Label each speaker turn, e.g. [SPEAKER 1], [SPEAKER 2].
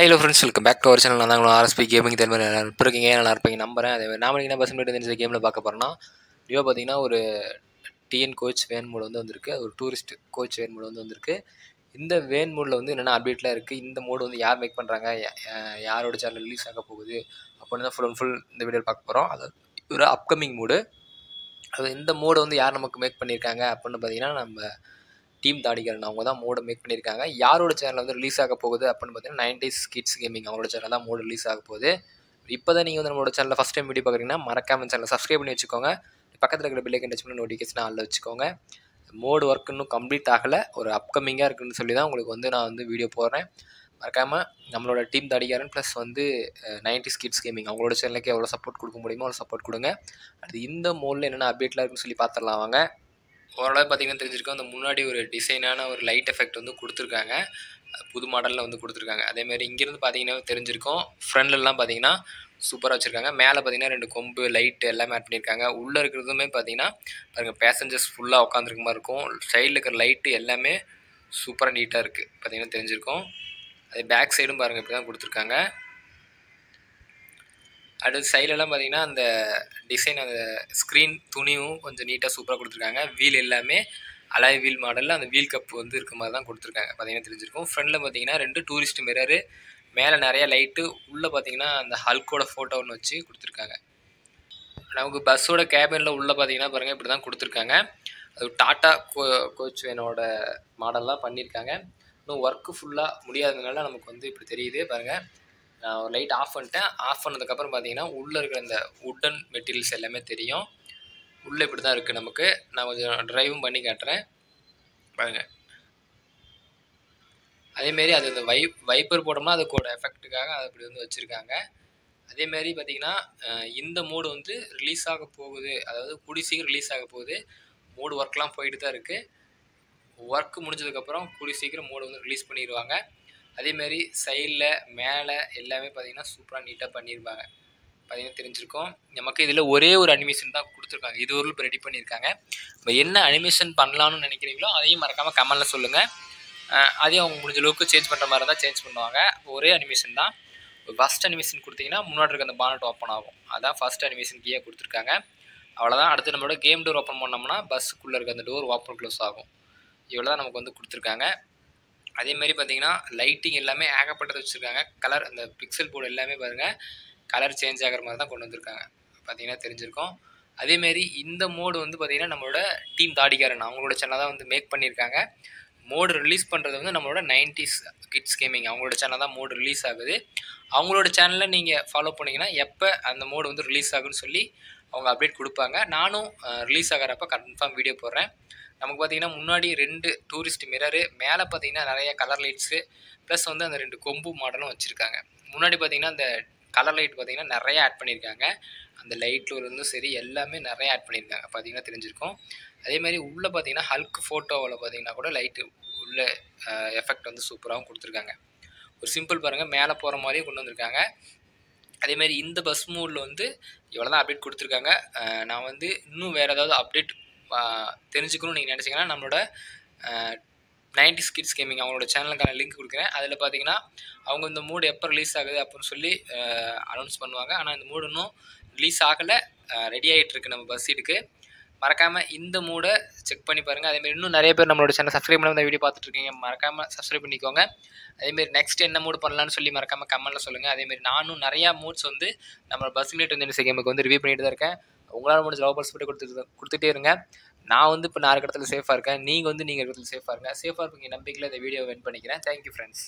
[SPEAKER 1] Hello friends, welcome back to our channel. நான் தான் உங்களோட ஆர்எஸ்பி கேமிங் தெரிஞ்ச நல்லா இருக்கீங்க, நல்லா இருப்பீங்க நம்புறேன். அதே மாதிரி நாம என்ன பர்சன்ட் இந்த கேமில் பார்க்க போகிறோம்னா, நியூவாக பார்த்தீங்கன்னா ஒரு டிஎன் கோச் வேன் மோடு வந்து வந்திருக்கு. ஒரு டூரிஸ்ட் கோச் வேன் மோடு வந்து வந்திருக்கு. இந்த வேன் மோடில் வந்து என்னென்ன அப்டேட்லாம் இருக்குது, இந்த மோடு வந்து யார் மேக் பண்ணுறாங்க, யாரோட சேனல் ரிலீஸ் ஆக போகுது அப்படின்னு தான் ஃபுல் அண்ட் ஃபுல் இந்த வீடியோவில் பார்க்க போகிறோம். அது ஒரு அப்கமிங் மோடு. அது இந்த மோடு வந்து யார் நமக்கு மேக் பண்ணியிருக்காங்க அப்படின்னு பார்த்தீங்கன்னா, நம்ம டீம் தாடிகரன் அவங்க தான் மோடு மேக் பண்ணியிருக்காங்க. யாரோட சேனல் வந்து ரிலீஸ் ஆக போகுது அப்படின்னு பார்த்தீங்கன்னா, 90s கிட்ஸ் கேமிங் அவங்களோட சேனல் தான் மோடு ரிலீஸ் ஆக போகுது. இப்போ தான் நீங்கள் வந்து நம்மளோட சேனலில் ஃபஸ்ட் டைம் வீடியோ பார்க்குறீங்கன்னா மறக்காம சேனலை சப்ஸ்கிரைப் பண்ணி வச்சுக்கோங்க. பக்கத்தில் இருக்கிற பெல் ஐக்கன் டச் பண்ணி நோட்டிஃபிகேஷன் ஆளில் வச்சுக்கோங்க. மோடு ஒர்க் இன்னும் கம்ப்ளீட் ஆகலை, ஒரு அப்கமிங்காக இருக்குன்னு சொல்லி தான் உங்களுக்கு வந்து நான் வந்து வீடியோ போடுறேன். மறக்காமல் நம்மளோட டீம் தாடிகாரன் ப்ளஸ் வந்து 90s கிட்ஸ் கேமிங் அவங்களோட சேனலுக்கு எவ்வளோ சப்போர்ட் கொடுக்க முடியுமோ அவ்வளோ சப்போர்ட் கொடுங்க. அது இந்த மோடில் என்னென்ன அப்டேட்லாம் இருக்குன்னு சொல்லி பார்த்துடலாம் வாங்க. ஓரளவு பார்த்திங்கன்னா தெரிஞ்சிருக்கோம். அந்த முன்னாடி ஒரு டிசைனான ஒரு லைட் எஃபெக்ட் வந்து கொடுத்துருக்காங்க, புது மாடலில் வந்து கொடுத்துருக்காங்க. அதேமாதிரி இங்கேருந்து பார்த்தீங்கன்னா தெரிஞ்சிருக்கோம், ஃப்ரண்ட்லலாம் பார்த்தீங்கன்னா சூப்பராக வச்சுருக்காங்க. மேலே பார்த்தீங்கன்னா 2 கொம்பு லைட்டு எல்லாமே ஆட் பண்ணியிருக்காங்க. உள்ளே இருக்கிறதுமே பார்த்தீங்கன்னா பாருங்கள், பேசஞ்சர்ஸ் ஃபுல்லாக உட்காந்துருக்க மாதிரி இருக்கும். சைடில் இருக்கிற லைட்டு எல்லாமே சூப்பராக நீட்டாக இருக்குது, பார்த்தீங்கன்னா தெரிஞ்சிருக்கோம். அது பேக் சைடும் பாருங்கள் இப்படி தான் கொடுத்துருக்காங்க. அடுத்து சைடெல்லாம் பார்த்தீங்கன்னா அந்த டிசைன், அந்த ஸ்க்ரீன் துணியும் கொஞ்சம் நீட்டாக சூப்பராக கொடுத்துருக்காங்க. வீல் எல்லாமே அலாய் வீல் மாடலில் அந்த வீல் கப் வந்து இருக்க மாதிரி தான் கொடுத்துருக்காங்க, பார்த்தீங்கன்னா தெரிஞ்சிருக்கும். ஃப்ரண்டில் பார்த்தீங்கன்னா 2 டூரிஸ்ட் மிரரு, மேலே நிறைய லைட்டு, உள்ளே பார்த்தீங்கன்னா அந்த ஹல்கோட ஃபோட்டோ ஒன்று வச்சு கொடுத்துருக்காங்க. நமக்கு பஸ்ஸோட கேபினில் உள்ளே பார்த்தீங்கன்னா பாருங்கள் இப்படி தான் கொடுத்துருக்காங்க. அது டாட்டா கோச் வேனோட மாடல்லாம் பண்ணியிருக்காங்க. இன்னும் ஒர்க்கு ஃபுல்லாக முடியாததுனால நமக்கு வந்து இப்படி தெரியுது பாருங்கள். நான் ஒரு லைட் ஆஃப் பண்ணிட்டேன். ஆஃப் பண்ணதுக்கப்புறம் பார்த்தீங்கன்னா உள்ளே இருக்கிற அந்த வுட்டன் மெட்டீரியல்ஸ் எல்லாமே தெரியும். உள்ளே இப்படி தான் இருக்குது நமக்கு. நான் கொஞ்சம் ட்ரைவும் பண்ணி காட்டுறேன் பாருங்கள். அதேமாரி அது இந்த வைப்பர் போட்டோம்னா அதுக்கோட எஃபெக்ட்டுக்காக அது அப்படி வந்து வச்சுருக்காங்க. அதேமாரி பார்த்திங்கன்னா இந்த மோடு வந்து ரிலீஸ் ஆக போகுது, அதாவது கூடி சீக்கிரம் ரிலீஸ் ஆக போகுது. மோடு ஒர்க்லாம் போயிட்டு தான் இருக்குது. ஒர்க்கு முடிஞ்சதுக்கப்புறம் கூடி சீக்கிரம் மோடு வந்து ரிலீஸ் பண்ணிடுவாங்க. அதேமாரி சைடில் மேலே எல்லாமே பார்த்திங்கன்னா சூப்பராக நீட்டாக பண்ணியிருப்பாங்க, பார்த்தீங்கன்னா தெரிஞ்சிருக்கும். நமக்கு இதில் ஒரே ஒரு அனிமேஷன் தான் கொடுத்துருக்காங்க, இது ஒரு இப்போ ரெடி பண்ணியிருக்காங்க. இப்போ என்ன அனிமேஷன் பண்ணலான்னு நினைக்கிறீங்களோ அதையும் மறக்காமல் கமெண்டில் சொல்லுங்கள். அதையும் அவங்க முடிஞ்ச அளவுக்கு சேஞ்ச் பண்ணுற மாதிரி இருந்தால் சேஞ்ச் பண்ணுவாங்க. ஒரே அனிமேஷன் தான். ஃபஸ்ட் அனிமேஷன் கொடுத்தீங்கன்னா முன்னாடி இருக்க அந்த பானட் ஓப்பன் ஆகும், அதான் ஃபஸ்ட் அனிமேஷன் கீழே கொடுத்துருக்காங்க. அவ்வளோதான். அடுத்து நம்மளோட கேம் டோர் ஓப்பன் பண்ணோம்னா பஸ்ஸுக்குள்ளே இருக்க அந்த டோர் ஓப்பன் க்ளோஸ் ஆகும். இவ்வளோ தான் நமக்கு வந்து கொடுத்துருக்காங்க. அதேமாரி பார்த்திங்கன்னா லைட்டிங் எல்லாமே ஏகப்பட்டது வச்சுருக்காங்க. கலர் அந்த பிக்சல் போர்டு எல்லாமே பாருங்கள் கலர் சேஞ்ச் ஆகிற மாதிரி தான் கொண்டு வந்திருக்காங்க, பார்த்திங்கன்னா தெரிஞ்சிருக்கும். அதேமாரி இந்த மோடு வந்து பார்த்திங்கன்னா நம்மளோட டீம் தாடிகாரன் அவங்களோட சேனல் தான் வந்து மேக் பண்ணியிருக்காங்க. மோடு ரிலீஸ் பண்ணுறது வந்து நம்மளோட 90s கிட்ஸ் கேமிங் அவங்களோட சேனல் தான் மோடு ரிலீஸ் ஆகுது. அவங்களோட சேனலில் நீங்கள் ஃபாலோ பண்ணிங்கன்னா எப்போ அந்த மோடு வந்து ரிலீஸ் ஆகுன்னு சொல்லி அவங்க அப்டேட் கொடுப்பாங்க. நானும் ரிலீஸ் ஆகிறப்ப கன்ஃபார்ம் வீடியோ போடுறேன். நமக்கு பார்த்திங்கன்னா முன்னாடி 2 டூரிஸ்ட் மிரரு, மேலே பார்த்திங்கன்னா நிறைய கலர் லைட்ஸு, ப்ளஸ் வந்து அந்த 2 கொம்பு மாடலும் வச்சுருக்காங்க. முன்னாடி பார்த்திங்கன்னா அந்த கலர் லைட் பார்த்திங்கன்னா நிறைய ஆட் பண்ணியிருக்காங்க. அந்த லைட்டில் இருந்தும் சரி எல்லாமே நிறைய ஆட் பண்ணியிருக்காங்க, பார்த்திங்கன்னா தெரிஞ்சிருக்கும். அதேமாதிரி உள்ளே பார்த்திங்கன்னா ஹல்க் ஃபோட்டோவில் பார்த்திங்கன்னா கூட லைட்டு உள்ள எஃபெக்ட் வந்து சூப்பராகவும் கொடுத்துருக்காங்க. ஒரு சிம்பிள் பாருங்கள், மேலே போகிற மாதிரியே கொண்டு வந்திருக்காங்க. அதேமாதிரி இந்த பஸ் மோடில் வந்து இவ்வளோ தான் அப்டேட் கொடுத்துருக்காங்க. நான் வந்து இன்னும் வேறு ஏதாவது அப்டேட் தெரிஞ்சுக்கணும்னு நீங்கள் நினச்சிங்கன்னா நம்மளோட 90s கிட்ஸ் கேமிங் அவங்களோட சேனலுக்கான லிங்க் கொடுக்குறேன். அதில் பார்த்தீங்கன்னா அவங்க இந்த மோடு எப்போ ரிலீஸ் ஆகுது அப்படின்னு சொல்லி அனௌன்ஸ் பண்ணுவாங்க. ஆனால் இந்த மோடு இன்னும் ரிலீஸ் ஆகலை, ரெடி ஆகிட்டு இருக்குது நம்ம பஸ் சீட்டுக்கு. மறக்காமல் இந்த மோடை செக் பண்ணி பாருங்கள். அதேமாதிரி இன்னும் நிறைய பேர் நம்மளோட சேனல் சப்ஸ்கிரைப் பண்ணி இந்த வீடியோ பார்த்துட்ருக்கீங்க, மறக்காமல் சப்ஸ்கிரைப் பண்ணிக்கோங்க. அதேமாரி நெக்ஸ்ட் என்ன மோடு பண்ணலான்னு சொல்லி மறக்காமல் கமெண்ட்டில் சொல்லுங்கள். அதேமாரி நானும் நிறையா மோட்ஸ் வந்து நம்ம பஸ் சிமுலேட்டர் இந்த கேமுக்கு வந்து ரிவ்யூ பண்ணிட்டு தான் இருக்கேன். உங்களால் முடிஞ்ச லவ் பர்ஸ் போட்டு கொடுத்துட்டே இருங்க. நான் வந்து இப்போ நான் இருக்கிற இடத்துல சேஃபாக இருக்கேன், நீங்கள் இருக்கிற இடத்துல சேஃபாக இருங்க. சேஃபாக இருப்பீங்க நம்பிக்கையில் இந்த வீடியோ வென் பண்ணிக்கிறேன். Thank you friends.